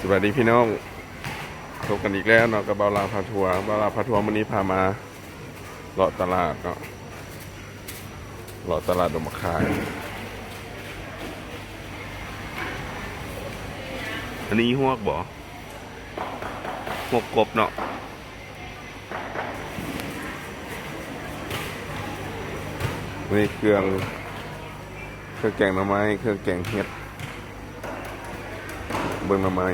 สวัสดีพี่น้องพบกันอีกแล้วเนาะกับบาลาพาทัวร์วันนี้พามาเลาะตลาดเนาะเลาะตลาดดงมะขายอันนี้หวกบ่หวกกบเนาะนี่เครื่องแกงหน่อไม้เครื่องแกงเห็ดเบิ่งหน่อไม้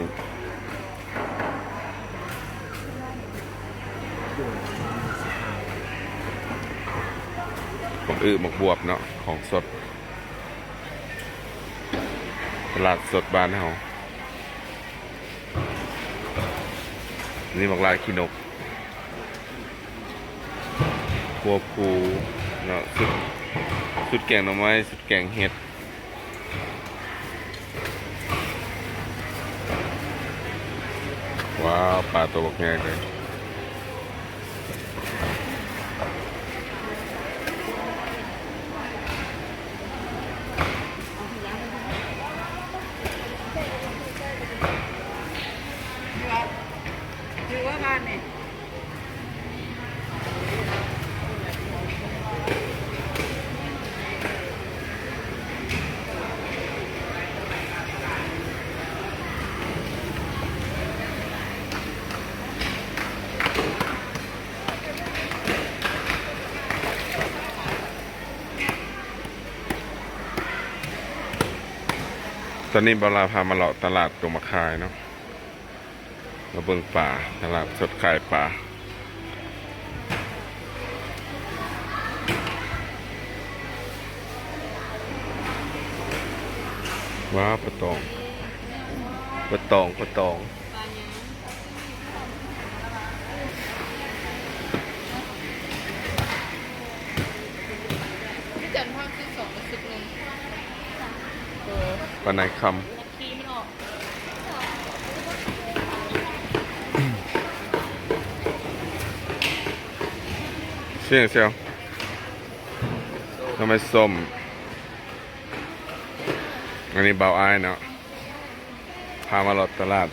ของหมกบวบเนาะของสดตลาดสดบ้านเฮานี่หมกลายขี้นกคัวปูเนาะสุดแกงหน่อไม้สุดแกงเห็ดว้าวปลาตัวบักแงเลยหรือว่าบ้านเนี่ยตอนนี้บาลาพามาเลาะตลาดตรงมาขายเนาะมาเบิ่งป่าตลาดสดขายป่าว้าวปลาตองพี่จันภาคที่สองกับสิบหนึ่งปลาในคคีมันออกำเชี่ยงเชียวทำไมส้มอันนี้เบาอ้ายเนาะพามาเลาะตลาด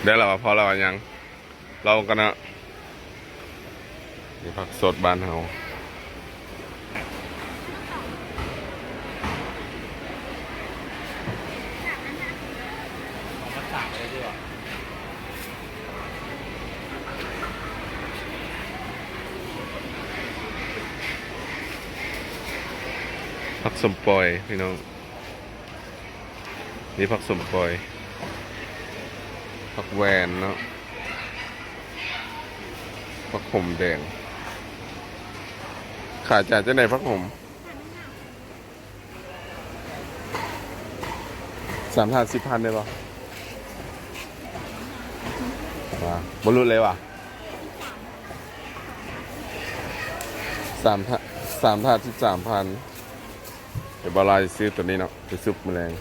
ได้แล้วพอแล้วยังเรากันนะนี่ผักสดบ้านเฮาผักสมปอยพี่น้องนี่ผักสมปอยผักแวนเนาะผักขมแดงขายจากเจ้าไหนผักขม3,000-10,000ได้ปะว้าบรรลุเลยว่ะ3,000 เดี๋ยวบาลาจะซื้อตัวนี้เนาะไปซุปแมลง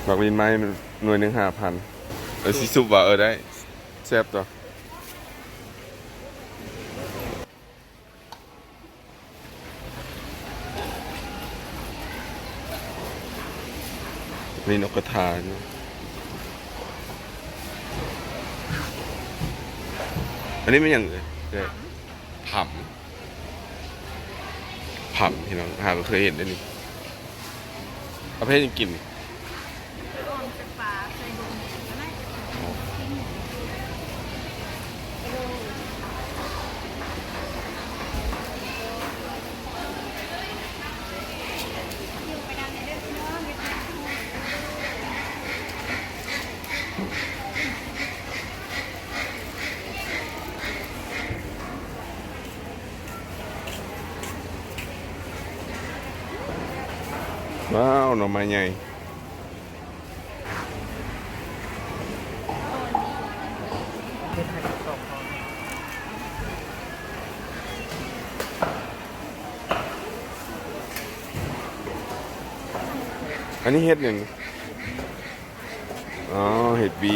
บักวินไม้หน่วยหนึ่ง5,000ซิซุปว่าได้แซ่บตัวนี่นกกระทาอันนี้ไม่อย่างเลยผำพี่น้องเคยเห็นได้นี่ประเภทยังกินว้าวหน่อไม้ใหญ่ อันนี้เห็ดอย่างอ๋อเห็ดบี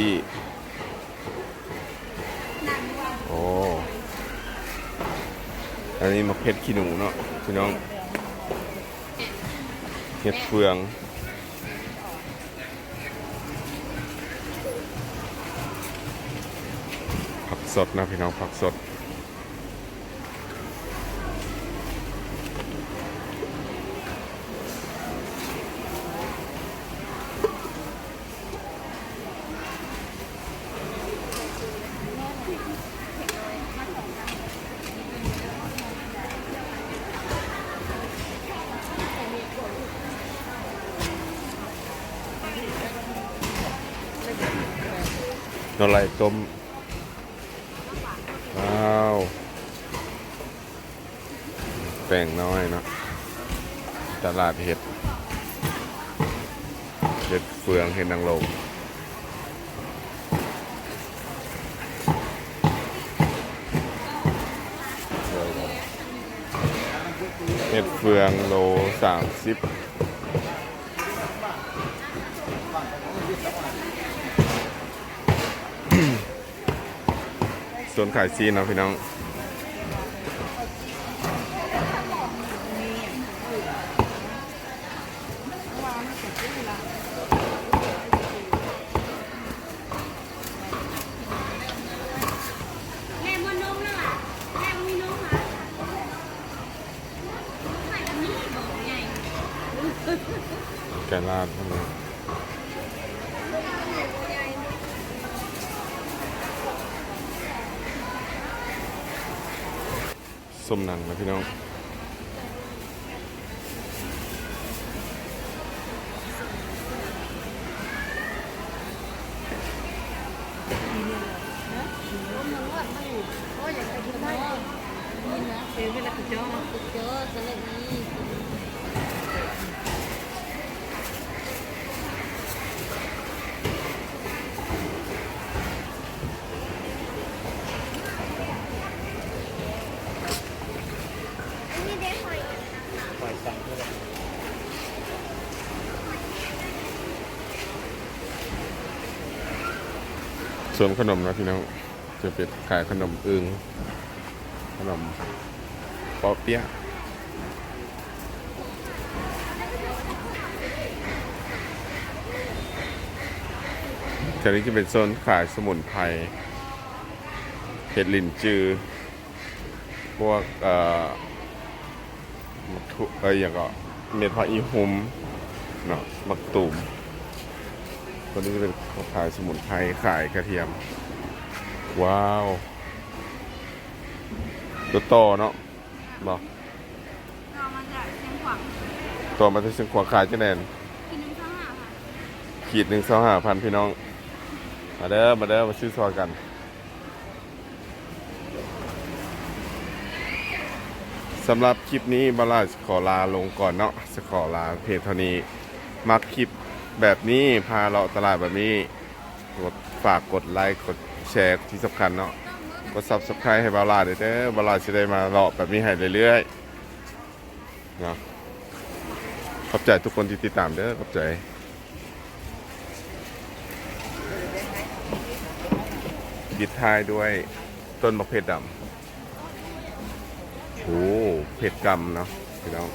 โอ้อันนี้มะเขือขี้หนูเนาะพี่น้องเห็ดเฟืองผักสดนะพี่น้องผักสดนอไรต้มว้าวแป้งน้อยเนาะตลาดเห็ดเฟืองเห็ดนางรมเห็ดเฟืองโล30ส่วนขายซีนเนาะพี่น้องแกลาดพวกนี้ส้มหนังนะพี่น้องส่วนขนมนะพี่น้องจะเป็นขายขนมอึ่งขนมปอเปี๊ยะแถวนี้จะเป็นโซนขายสมุนไพรเห็ดลินจือพวกอย่างก็เม็ดผักอีหุ่มเนาะมักตูมตัวนี้จะเป็นขายสมุนไพรขายกระเทียมว้าวตัวโตเนาะบอก เรามาจากเชียงขวาง ตัวมาที่เชียงขวางขายจะแนน กินน้ำข้าวค่ะ ขีด125,000พี่น้องมาเด้อมาซื้อซอยกันสำหรับคลิปนี้บาลาขอลาลงก่อนเนาะจะขอลาเพียงเท่านี้มักคลิปแบบนี้พาเราะตลาดแบบนี้ฝากกดไลค์กดแชร์ที่สำคัญเนาะกด Subscribe ให้บาลาเด้อบาลาจะได้มาเลาะแบบนี้ให้เรื่อยๆเนาะขอบใจทุกคนที่ติดตามเด้อขอบใจปิดท้ายด้วยต้นมะเขือดำโอ้เผ็ดกำเนาะพี่น้อง